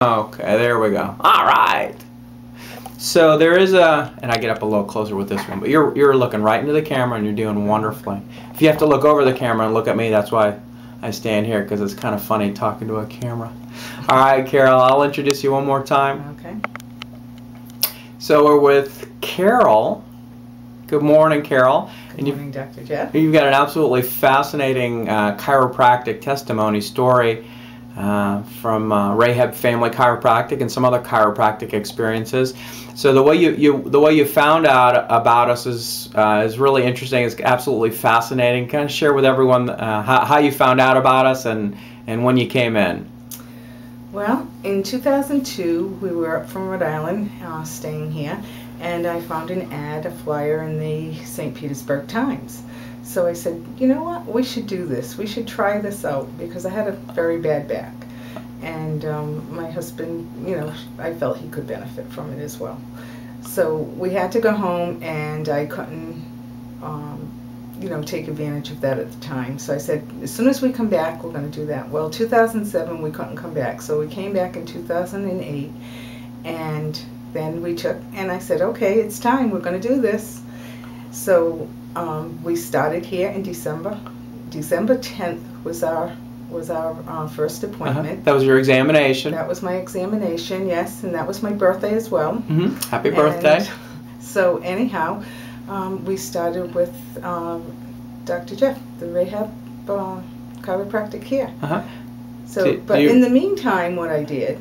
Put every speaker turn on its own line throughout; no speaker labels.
Okay, there we go. All right. So there is a, and I get up a little closer with this one, but you're looking right into the camera and you're doing wonderfully. If you have to look over the camera and look at me, that's why I stand here, because it's kind of funny talking to a camera. All right, Carol, I'll introduce you one more time.
Okay.
So we're with Carol. Good morning, Carol.
Good morning, Dr. Jeff.
You've got an absolutely fascinating chiropractic testimony story from Rahab Family Chiropractic and some other chiropractic experiences. So the way you found out about us is really interesting. It's absolutely fascinating. Kind of share with everyone how you found out about us and when you came in.
Well, in 2002, we were up from Rhode Island, staying here, and I found an ad, a flyer in the St. Petersburg Times. So I said, you know what, we should do this. We should try this out, because I had a very bad back. And my husband, you know, I felt he could benefit from it as well. So we had to go home, and I couldn't, you know, take advantage of that at the time. So I said, as soon as we come back, we're going to do that. Well, 2007, we couldn't come back. So we came back in 2008, and then we took, and I said, okay, it's time. We're going to do this. So we started here in December. December 10th was our first appointment.
That was your examination.
That was my examination, yes, and that was my birthday as well.
Happy birthday.
And so anyhow, we started with Dr. Jeff, the Rahab Chiropractic here. So, but in the meantime, what I did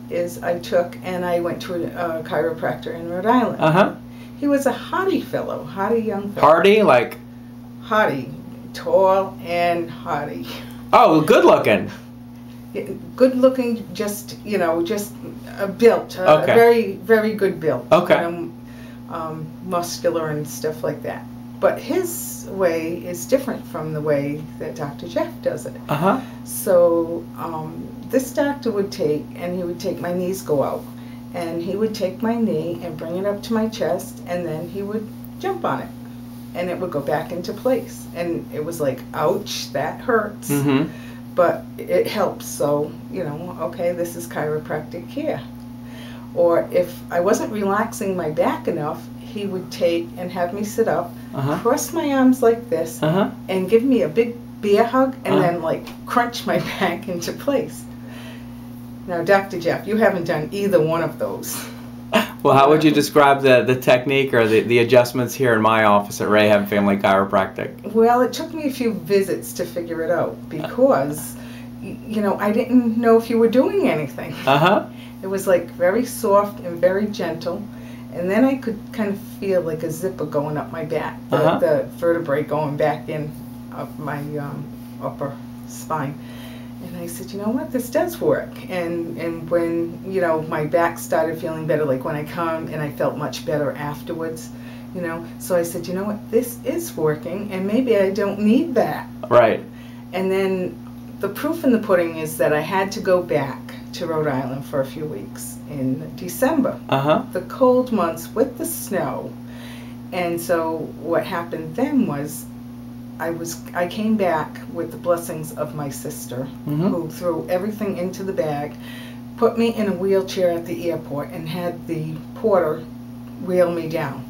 is I took and I went to a chiropractor in Rhode Island. He was a haughty fellow, haughty young fellow.
Haughty, like?
Haughty, tall and haughty.
Oh, good looking.
Good looking, just, you know, just built,
okay.
Very, very good built.
Okay.
You know, muscular and stuff like that. But his way is different from the way that Dr. Jeff does it. So this doctor would take, and he would take my knees go out, and he would take my knee and bring it up to my chest, and then he would jump on it, and it would go back into place. And it was like, ouch, that hurts. But it helps. So, you know, okay, this is chiropractic care. Or if I wasn't relaxing my back enough, he would take and have me sit up, cross my arms like this, and give me a big bear hug, and then like crunch my back into place. Now, Dr. Jeff, you haven't done either one of those.
Well, how would you describe the technique or the adjustments here in my office at Rahab Family Chiropractic?
Well, it took me a few visits to figure it out, because, you know, I didn't know if you were doing anything. It was like very soft and very gentle, and then I could kind of feel like a zipper going up my back, the vertebrae going back in up my upper spine. And I said, you know what, this does work. And when, you know, my back started feeling better, like when I come, and I felt much better afterwards, you know. So I said, you know what, this is working, and maybe I don't need that.
Right.
And then the proof in the pudding is that I had to go back to Rhode Island for a few weeks in December. The cold months with the snow. And so what happened then was, I came back with the blessings of my sister, who threw everything into the bag, put me in a wheelchair at the airport, and had the porter wheel me down.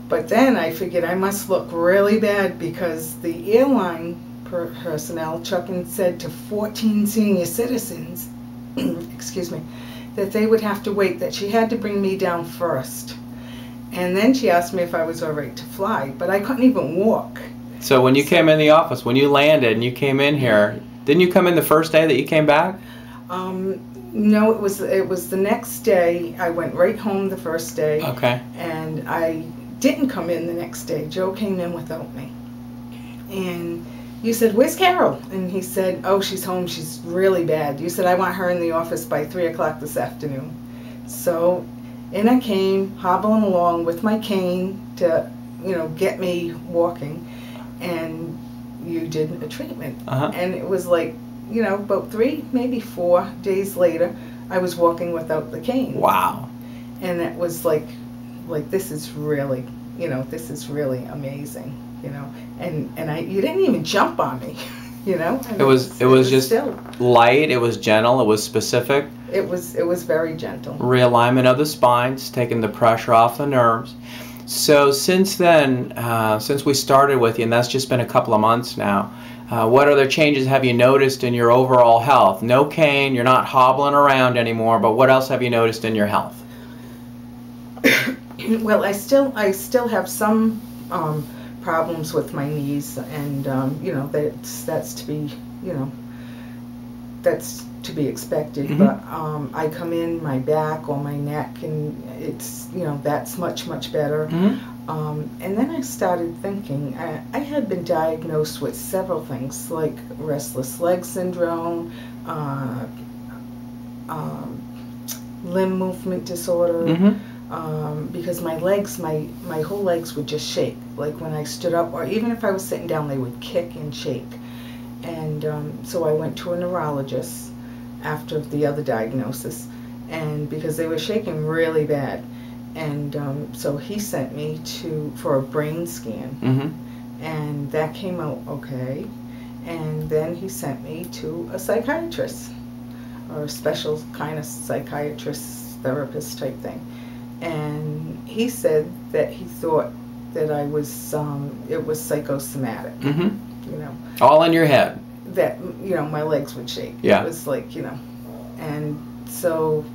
But then I figured I must look really bad, because the airline personnel, Chuck, and said to 14 senior citizens, excuse me, that they would have to wait, that she had to bring me down first. And then she asked me if I was all right to fly, but I couldn't even walk.
So when you came in the office, when you landed and you came in here, didn't you come in the first day that you came back?
No, it was the next day. I went right home the first day.
Okay.
And I didn't come in the next day. Joe came in without me. And you said, where's Carol? And he said, oh, she's home. She's really bad. You said, I want her in the office by 3 o'clock this afternoon. So in I came, hobbling along with my cane to, you know, get me walking. And you did a treatment. And it was like, you know, about 3, maybe 4 days later, I was walking without the cane.
Wow.
And it was like this is really, you know, this is really amazing, you know. And you didn't even jump on me. you know. And
It was just
still
light. It was gentle. It was specific.
It was very gentle.
Realignment of the spines, taking the pressure off the nerves. So since then, since we started with you, and that's just been a couple of months now, what other changes have you noticed in your overall health? No cane, you're not hobbling around anymore, but what else have you noticed in your health?
Well, I still have some problems with my knees, and you know, that's to be, you know, that's to be expected.
Mm-hmm.
But I come in my back or my neck, and it's, you know, that's much better.
Mm-hmm.
And then I started thinking, I had been diagnosed with several things like restless leg syndrome, limb movement disorder.
Mm-hmm.
Because my legs, my whole legs would just shake. Like when I stood up, or even if I was sitting down, they would kick and shake. And so I went to a neurologist after the other diagnosis, and because they were shaking really bad. And so he sent me for a brain scan.
Mm-hmm.
And that came out okay. And then he sent me to a psychiatrist, or a special kind of psychiatrist, therapist type thing. And he said that he thought that I was, it was psychosomatic.
Mm-hmm.
You know.
All in your head.
That, you know, my legs would shake.
Yeah.
It was like, you know. And so,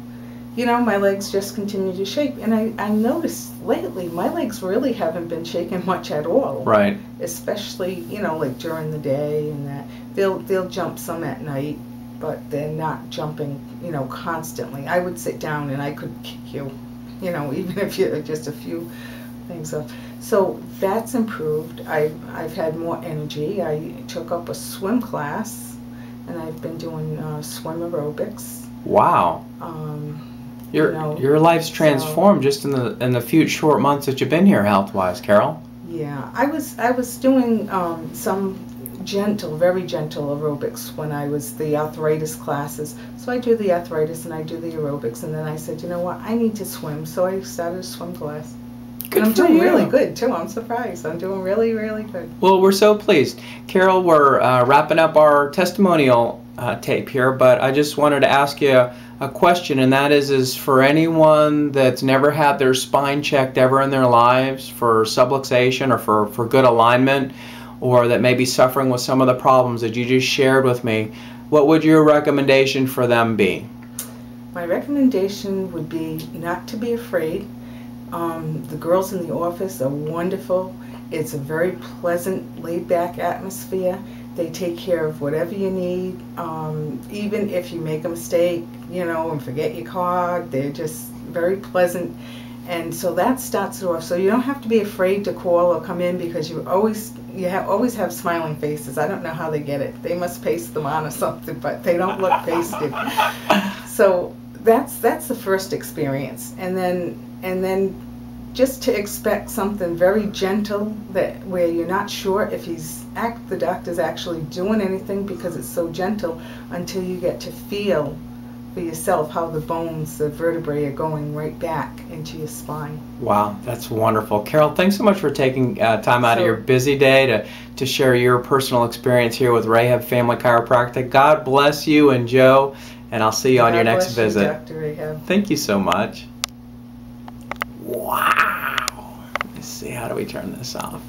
you know, my legs just continue to shake. And I noticed lately my legs really haven't been shaking much at all.
Right.
Especially, you know, like during the day and that. They'll jump some at night, but they're not jumping, you know, constantly. I would sit down and I could kick you, you know, even if you just a few things up. So that's improved. I've had more energy. I took up a swim class, and I've been doing swim aerobics.
Wow. Your life's transformed just in the few short months that you've been here, health-wise, Carol.
Yeah, I was doing some very gentle aerobics when I was the arthritis classes. So I do the arthritis and I do the aerobics, and then I said, you know what, I need to swim. So I started a swim class.
Good
and I'm
for
doing
you.
really good too. I'm surprised. I'm doing really, really good.
Well, we're so pleased. Carol, we're wrapping up our testimonial tape here, but I just wanted to ask you a question, and that is for anyone that's never had their spine checked ever in their lives for subluxation or for good alignment, or that may be suffering with some of the problems that you just shared with me, what would your recommendation for them be?
My recommendation would be not to be afraid. The girls in the office are wonderful. It's a very pleasant, laid-back atmosphere. They take care of whatever you need. Even if you make a mistake, you know, and forget your card, they're just very pleasant. And so that starts it off. So you don't have to be afraid to call or come in, because you always have smiling faces. I don't know how they get it. They must paste them on or something, but they don't look pasted. So that's the first experience. And then just to expect something very gentle, where you're not sure if the doctor's actually doing anything, because it's so gentle, until you get to feel for yourself how the bones, the vertebrae, are going right back into your spine.
Wow, that's wonderful. Carol, thanks so much for taking time out of your busy day to share your personal experience here with Rahab Family Chiropractic. God bless you and Joe, and I'll see you on your next visit.
Dr. Rahab.
Thank you so much. Wow. Let's see, how do we turn this off?